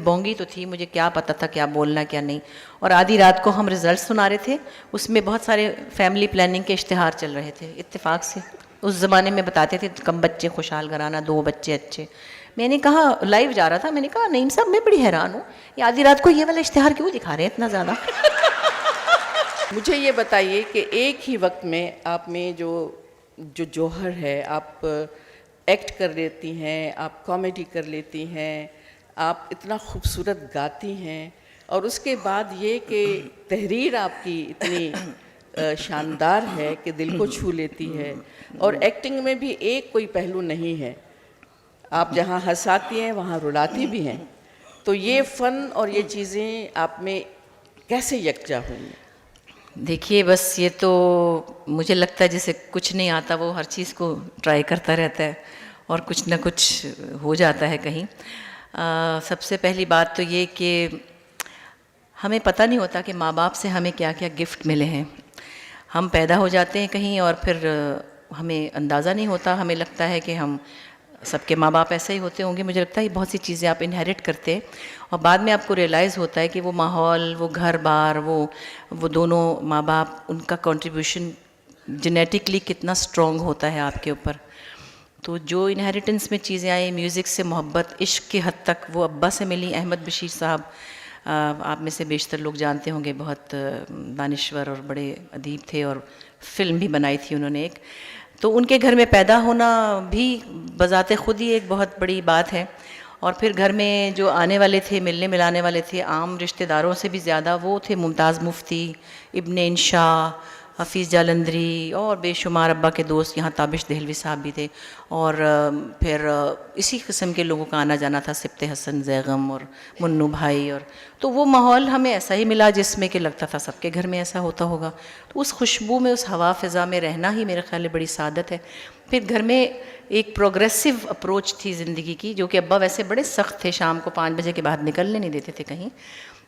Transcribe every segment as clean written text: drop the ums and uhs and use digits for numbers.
बोंगी तो थी, मुझे क्या पता था क्या बोलना क्या नहीं। और आधी रात को हम रिजल्ट सुना रहे थे, उसमें बहुत सारे फैमिली प्लानिंग के इश्तिहार चल रहे थे इत्तेफाक से। उस ज़माने में बताते थे कम बच्चे खुशहाल घराना, 2 बच्चे अच्छे। मैंने कहा, लाइव जा रहा था, मैंने कहा नईम साहब मैं बड़ी हैरान हूँ, ये आधी रात को ये वाला इश्तिहार क्यों दिखा रहे हैं इतना ज़्यादा। मुझे ये बताइए कि एक ही वक्त में आप में जो जो जौहर है, आप एक्ट कर लेती हैं, आप कॉमेडी कर लेती हैं, आप इतना खूबसूरत गाती हैं, और उसके बाद ये कि तहरीर आपकी इतनी शानदार है कि दिल को छू लेती है, और एक्टिंग में भी एक कोई पहलू नहीं है, आप जहाँ हंसाती हैं वहाँ रुलाती भी हैं। तो ये फ़न और ये चीज़ें आप में कैसे यकजा हुई? देखिए बस ये तो मुझे लगता है जैसे कुछ नहीं आता वो हर चीज़ को ट्राई करता रहता है और कुछ ना कुछ हो जाता है कहीं। सबसे पहली बात तो ये कि हमें पता नहीं होता कि माँ बाप से हमें क्या क्या गिफ्ट मिले हैं। हम पैदा हो जाते हैं कहीं और फिर हमें अंदाज़ा नहीं होता, हमें लगता है कि हम सबके माँ बाप ऐसे ही होते होंगे। मुझे लगता है बहुत सी चीज़ें आप इनहेरिट करते हैं और बाद में आपको रियलाइज़ होता है कि वो माहौल, वो घर बार, वो दोनों माँ बाप, उनका कंट्रीब्यूशन जेनेटिकली कितना स्ट्रॉन्ग होता है आपके ऊपर। तो जो इनहेरिटेंस में चीज़ें आई, म्यूज़िक से मोहब्बत, इश्क की हद तक वो अब्बा से मिली। अहमद बशीर साहब आप में से बेशतर लोग जानते होंगे, बहुत दानिश्वर और बड़े अदीब थे और फिल्म भी बनाई थी उन्होंने एक। तो उनके घर में पैदा होना भी बज़ाते खुद ही एक बहुत बड़ी बात है। और फिर घर में जो आने वाले थे, मिलने मिलाने वाले थे, आम रिश्तेदारों से भी ज़्यादा वो थे मुमताज़ मुफ्ती, इब्न इंशा, हफ़ीज़ जालंधरी और बेशुमार अब्बा के दोस्त, यहाँ ताबिश दहलवी साहब भी थे। और फिर इसी किस्म के लोगों का आना जाना था, सिब्ते हसन, जैगम और मुन्नू भाई। और तो वो माहौल हमें ऐसा ही मिला जिसमें कि लगता था सबके घर में ऐसा होता होगा। तो उस खुशबू में, उस हवा फ़िज़ा में रहना ही मेरे ख़्याल में बड़ी सादत है। फिर घर में एक प्रोग्रेसिव अप्रोच थी ज़िंदगी की, जो कि अब्बा वैसे बड़े सख्त थे, शाम को 5 बजे के बाद निकलने नहीं देते थे कहीं।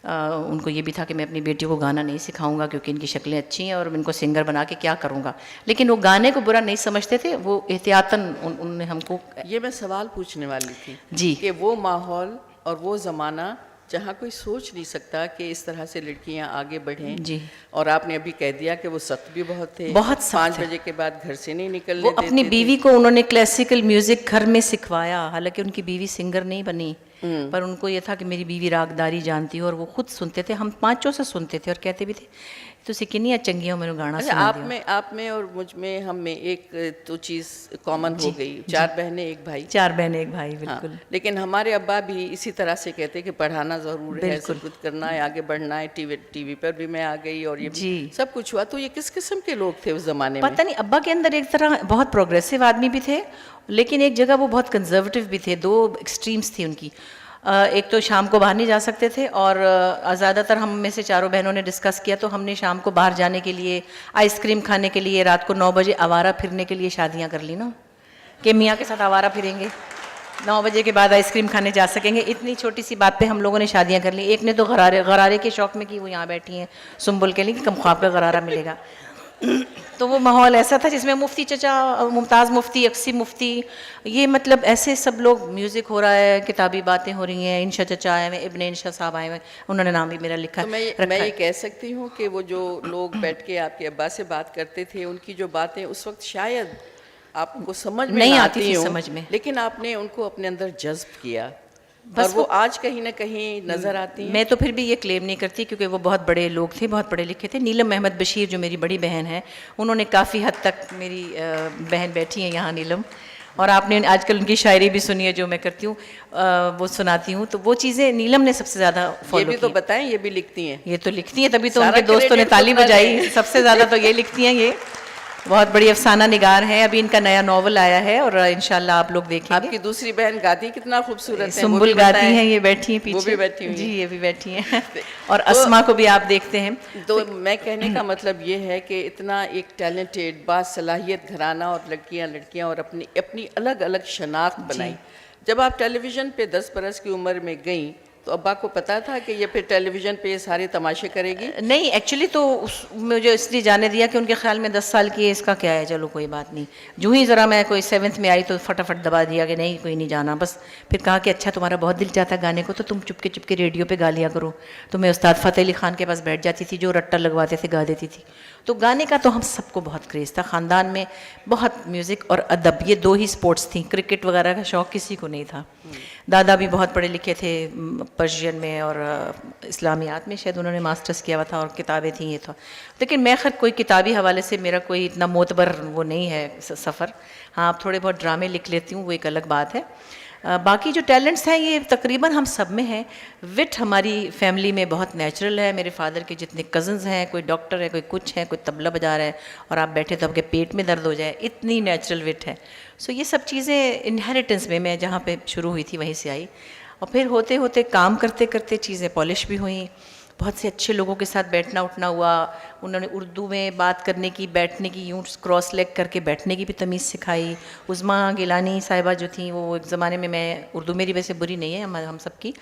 उनको ये भी था कि मैं अपनी बेटियों को गाना नहीं सिखाऊंगा क्योंकि इनकी शक्लें अच्छी हैं और इनको सिंगर बना के क्या करूंगा। लेकिन वो गाने को बुरा नहीं समझते थे, वो एहतियातन उनने हमको। ये मैं सवाल पूछने वाली थी जी कि वो माहौल और वो ज़माना जहाँ कोई सोच नहीं सकता कि इस तरह से लड़कियाँ आगे बढ़ें। जी। और आपने अभी कह दिया कि वो सख्त भी बहुत थे, बहुत सख्त 5 है। बजे के बाद घर से नहीं निकलने वो देते अपनी थे। बीवी को उन्होंने क्लासिकल म्यूज़िक घर में सिखवाया, हालांकि उनकी बीवी सिंगर नहीं बनी, पर उनको ये था कि मेरी बीवी रागदारी जानती हो, और वो खुद सुनते थे, हम पांचों से सुनते थे और कहते भी थे तो किन्नियाँ चंगियाँ मैंने गाना अच्छा, सुना आप में और मुझ में, हम में एक तो चीज़ कॉमन हो गई, 4 बहनें 1 भाई। 4 बहनें 1 भाई, बिल्कुल। हाँ, लेकिन हमारे अब्बा भी इसी तरह से कहते कि पढ़ाना ज़रूर है, सब कुछ करना है, आगे बढ़ना है। टीवी पर भी मैं आ गई और ये जी सब कुछ हुआ। तो ये किस किस्म के लोग थे उस ज़माने में? पता नहीं, अब्बा के अंदर एक तरह बहुत प्रोग्रेसिव आदमी भी थे, लेकिन एक जगह वो बहुत कंजर्वेटिव भी थे। 2 एक्सट्रीम्स थी उनकी। एक तो शाम को बाहर नहीं जा सकते थे, और ज़्यादातर हम में से चारों बहनों ने डिस्कस किया तो हमने शाम को बाहर जाने के लिए, आइसक्रीम खाने के लिए, रात को 9 बजे आवारा फिरने के लिए शादियां कर ली ना, कि मियाँ के साथ आवारा फिरेंगे, 9 बजे के बाद आइसक्रीम खाने जा सकेंगे। इतनी छोटी सी बात पे हम लोगों ने शादियां कर ली। एक ने तो गरारे के शौक में की, वो यहाँ बैठी हैं सुम्बुल के लिए कि कम ख्वाब का गरारा मिलेगा। तो वो माहौल ऐसा था जिसमें मुफ्ती चचा, मुमताज़ मुफ्ती, अक्सी मुफ्ती, ये मतलब ऐसे सब लोग, म्यूज़िक हो रहा है, किताबी बातें हो रही हैं, इंशा चचा आए हुए, इब्न इंशा साहब आए हुए, उन्होंने नाम भी मेरा लिखा तो मैं ये कह सकती हूँ कि वो जो लोग बैठ के आपके अब्बा से बात करते थे, उनकी जो बातें उस वक्त शायद आपको समझ में नहीं ना आती थी हों, समझ में, लेकिन आपने उनको अपने अंदर जज्ब किया, बस और वो आज कहीं ना कहीं नज़र आती हैं। मैं तो फिर भी ये क्लेम नहीं करती क्योंकि वो बहुत बड़े लोग थे, बहुत पढ़े लिखे थे। नीलम अहमद बशीर जो मेरी बड़ी बहन है, उन्होंने काफ़ी हद तक, मेरी बहन बैठी है यहाँ नीलम, और आपने आजकल उनकी शायरी भी सुनी है जो मैं करती हूँ, वो सुनाती हूँ। तो वो चीज़ें नीलम ने सबसे ज़्यादा फॉलो की। ये भी तो बताएं, ये भी लिखती हैं? ये तो लिखती हैं, तभी तो उनके दोस्तों ने ताली बजाई। सबसे ज़्यादा तो ये लिखती हैं, ये बहुत बड़ी अफसाना निगार है। अभी इनका नया नॉवल आया है और इंशाल्लाह आप लोग देखेंगे। आपकी दूसरी बहन गाती कितना खूबसूरत है, सुम्बुल गाती हैं, ये बैठी हैं पीछे, वो भी बैठी हुई जी, ये भी बैठी हैं। और तो अस्मा को भी आप देखते हैं। तो मैं कहने का मतलब ये है कि इतना एक टैलेंटेड, बासलाहियत घराना, और लड़कियां और अपनी अलग अलग शनाख्त बनाई। जब आप टेलीविज़न पे 10 बरस की उम्र में गईं तो अब्बा को पता था कि ये फिर टेलीविज़न पे ये सारे तमाशे करेगी? नहीं, एक्चुअली तो मुझे इसलिए जाने दिया कि उनके ख्याल में 10 साल की है, इसका क्या है, चलो कोई बात नहीं। जो ही ज़रा मैं कोई 7th में आई तो फटाफट दबा दिया कि नहीं, कोई नहीं जाना बस। फिर कहा कि अच्छा तुम्हारा बहुत दिल चाहता है गाने को, तो तुम चुपके चुपके रेडियो पे गा लिया करो। तो मैं उस्ताद फ़तेह अली ख़ान के पास बैठ जाती थी, जो रट्टा लगवाते थे गा देती थी। तो गाने का तो हम सबको बहुत क्रेज़ था, ख़ानदान में बहुत म्यूज़िक और अदब, ये 2 ही स्पोर्ट्स थी। क्रिकेट वगैरह का शौक़ किसी को नहीं था। दादा भी बहुत पढ़े लिखे थे, पर्शियन में और इस्लामियात में शायद उन्होंने मास्टर्स किया हुआ था, और किताबें थी ये था। लेकिन मैं खैर कोई किताबी हवाले से मेरा कोई इतना मोतबर वो नहीं है सफ़र। हाँ, आप थोड़े बहुत ड्रामे लिख लेती हूँ, वो एक अलग बात है। बाकी जो टैलेंट्स हैं ये तकरीबन हम सब में हैं। विट हमारी फैमिली में बहुत नेचुरल है। मेरे फादर के जितने कज़न्स हैं, कोई डॉक्टर है, कोई कुछ है, कोई तबला बजा रहा है, और आप बैठे तो आपके पेट में दर्द हो जाए, इतनी नेचुरल विट है। सो ये सब चीज़ें इनहेरिटेंस में, मैं जहाँ पे शुरू हुई थी वहीं से आई, और फिर होते होते काम करते करते चीज़ें पॉलिश भी हुई। बहुत से अच्छे लोगों के साथ बैठना उठना हुआ। उन्होंने उर्दू में बात करने की, बैठने की, यूँ क्रॉस लेग करके बैठने की भी तमीज़ सिखाई। उज़्मा गिलानी साहिबा जो थी, वो एक ज़माने में, मैं उर्दू मेरी वैसे बुरी नहीं है, हम सब की,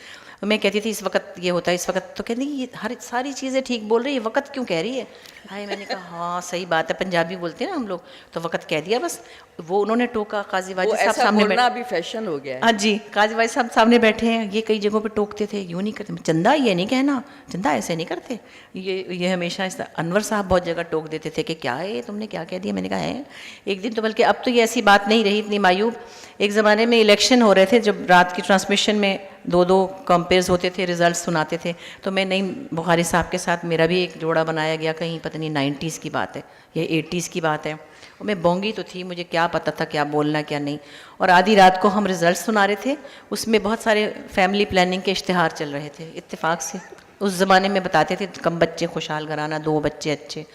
मैं कहती थी इस वक्त ये होता है, इस वक्त, तो कहती ये हर सारी चीज़ें ठीक बोल रही है, वक्त क्यों कह रही है भाई? मैंने कहा हाँ सही बात है, पंजाबी बोलते हैं ना हम लोग, तो वक्त कह दिया बस। वो उन्होंने टोका, काजी वाजिद साहब सामने बोलना अभी फैशन हो गया है। हाँ जी, काजी वाजिद साहब सामने बैठे हैं, ये कई जगहों पे टोकते थे, यूँ नहीं करते, चंदा ये नहीं कहना, चंदा ऐसे नहीं करते, ये हमेशा इस अनवर साहब बहुत जगह टोक देते थे कि क्या है तुमने क्या कह दिया। मैंने कहा है एक दिन तो, बल्कि अब तो ये ऐसी बात नहीं रही इतनी मायूब। एक ज़माने में इलेक्शन हो रहे थे, जब रात की ट्रांसमिशन में 2-2 कंपेयर्स होते थे, रिजल्ट सुनाते थे, तो मैं नईम बुखारी साहब के साथ मेरा भी एक जोड़ा बनाया गया, कहीं पता नहीं 90s की बात है या 80s की बात है। और मैं बोंगी तो थी, मुझे क्या पता था क्या बोलना क्या नहीं। और आधी रात को हम रिज़ल्ट सुना रहे थे, उसमें बहुत सारे फैमिली प्लानिंग के इश्तिहार चल रहे थे। इत्तेफाक से उस ज़माने में बताते थे कम बच्चे खुशहाल घराना, 2 बच्चे अच्छे।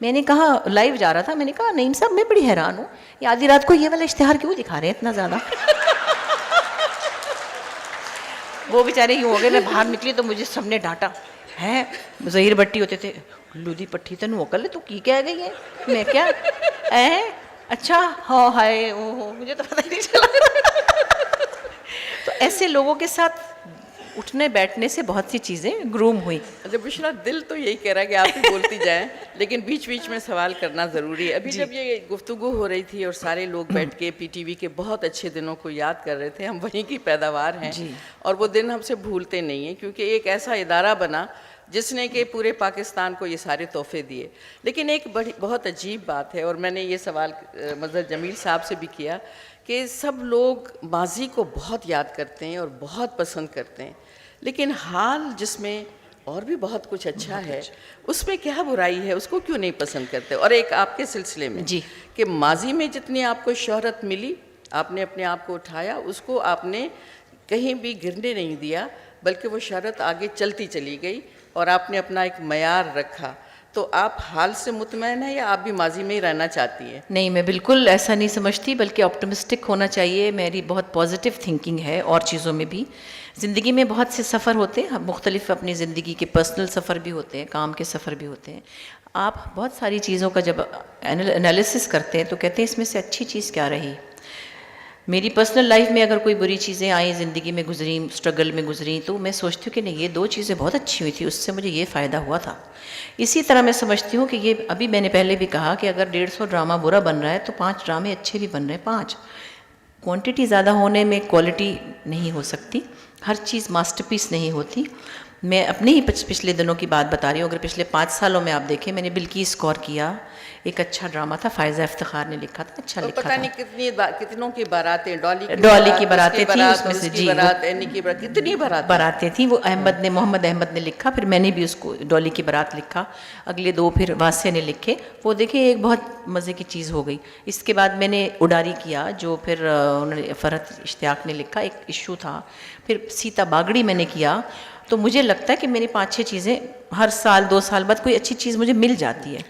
मैंने कहा, लाइव जा रहा था, मैंने कहा नईम साहब मैं बड़ी हैरान हूँ, ये आधी रात को ये वाला इश्तिहार क्यों दिखा रहे हैं इतना ज़्यादा? वो बेचारे यूँ हो गए, मैं बाहर निकली तो मुझे सबने डांटा है। ज़हीर भट्टी होते थे, लूदी पट्टी तेन अकल तू की कह गई है? मैं क्या अच्छा हाँ हाय ओहो, मुझे तो पता ही नहीं चला। तो ऐसे लोगों के साथ उठने बैठने से बहुत सी चीज़ें ग्रूम हुई। अच्छा बुशरा, दिल तो यही कह रहा है कि आप ही बोलती जाएं, लेकिन बीच बीच में सवाल करना ज़रूरी है। अभी जब ये गुफ्तगू हो रही थी और सारे लोग बैठ के पीटीवी के बहुत अच्छे दिनों को याद कर रहे थे, हम वहीं की पैदावार हैं और वो दिन हमसे भूलते नहीं हैं, क्योंकि एक ऐसा इदारा बना जिसने कि पूरे पाकिस्तान को ये सारे तोहफे दिए। लेकिन एक बड़ी बहुत अजीब बात है, और मैंने ये सवाल मज़हर जमील साहब से भी किया, कि सब लोग माजी को बहुत याद करते हैं और बहुत पसंद करते हैं, लेकिन हाल जिसमें और भी बहुत कुछ अच्छा है, उसमें क्या बुराई है, उसको क्यों नहीं पसंद करते? और एक आपके सिलसिले में जी, कि माजी में जितनी आपको शोहरत मिली, आपने अपने आप को उठाया, उसको आपने कहीं भी गिरने नहीं दिया, बल्कि वो शोहरत आगे चलती चली गई और आपने अपना एक मयार रखा। तो आप हाल से मुतमैन हैं या आप भी माजी में ही रहना चाहती हैं? नहीं, मैं बिल्कुल ऐसा नहीं समझती, बल्कि ऑप्टिमिस्टिक होना चाहिए। मेरी बहुत पॉजिटिव थिंकिंग है और चीज़ों में भी। ज़िंदगी में बहुत से सफ़र होते हैं, मुख्तलिफ अपनी ज़िंदगी के पर्सनल सफ़र भी होते हैं, काम के सफ़र भी होते हैं। आप बहुत सारी चीज़ों का जब एनालिसिस करते हैं तो कहते हैं इसमें से अच्छी चीज़ क्या रही। मेरी पर्सनल लाइफ में अगर कोई बुरी चीज़ें आई, ज़िंदगी में गुजरी, स्ट्रगल में गुजरी, तो मैं सोचती हूँ कि नहीं, ये 2 चीज़ें बहुत अच्छी हुई थी, उससे मुझे ये फ़ायदा हुआ था। इसी तरह मैं समझती हूँ कि ये, अभी मैंने पहले भी कहा कि अगर 150 ड्रामा बुरा बन रहा है तो 5 ड्रामे अच्छे भी बन रहे हैं। 5 क्वांटिटी ज़्यादा होने में क्वालिटी नहीं हो सकती, हर चीज़ मास्टरपीस नहीं होती। मैं अपने ही पिछले दिनों की बात बता रही हूँ। अगर पिछले 5 सालों में आप देखें, मैंने बिल्किस स्कोर किया, एक अच्छा ड्रामा था, फ़ायज़ा इफ्तिखार ने लिखा था, अच्छा लिखा पता था। नहीं कितनों की बारातें, डॉली की बारातें थी उसमें से, जी, बारात, एनी की बारात, कितनी बारातें थी। वो मोहम्मद अहमद ने लिखा, फिर मैंने भी उसको डॉली की बारात लिखा। अगले 2 फिर वासिया ने लिखे। वो देखिए एक बहुत मज़े की चीज़ हो गई। इसके बाद मैंने उडारी किया, जो फिर उन्होंने फरहत इश्तियाक ने लिखा, एक इशू था। फिर सीता बागड़ी मैंने किया। तो मुझे लगता है कि मेरी 5-6 चीज़ें हर साल 2 साल बाद कोई अच्छी चीज़ मुझे मिल जाती है।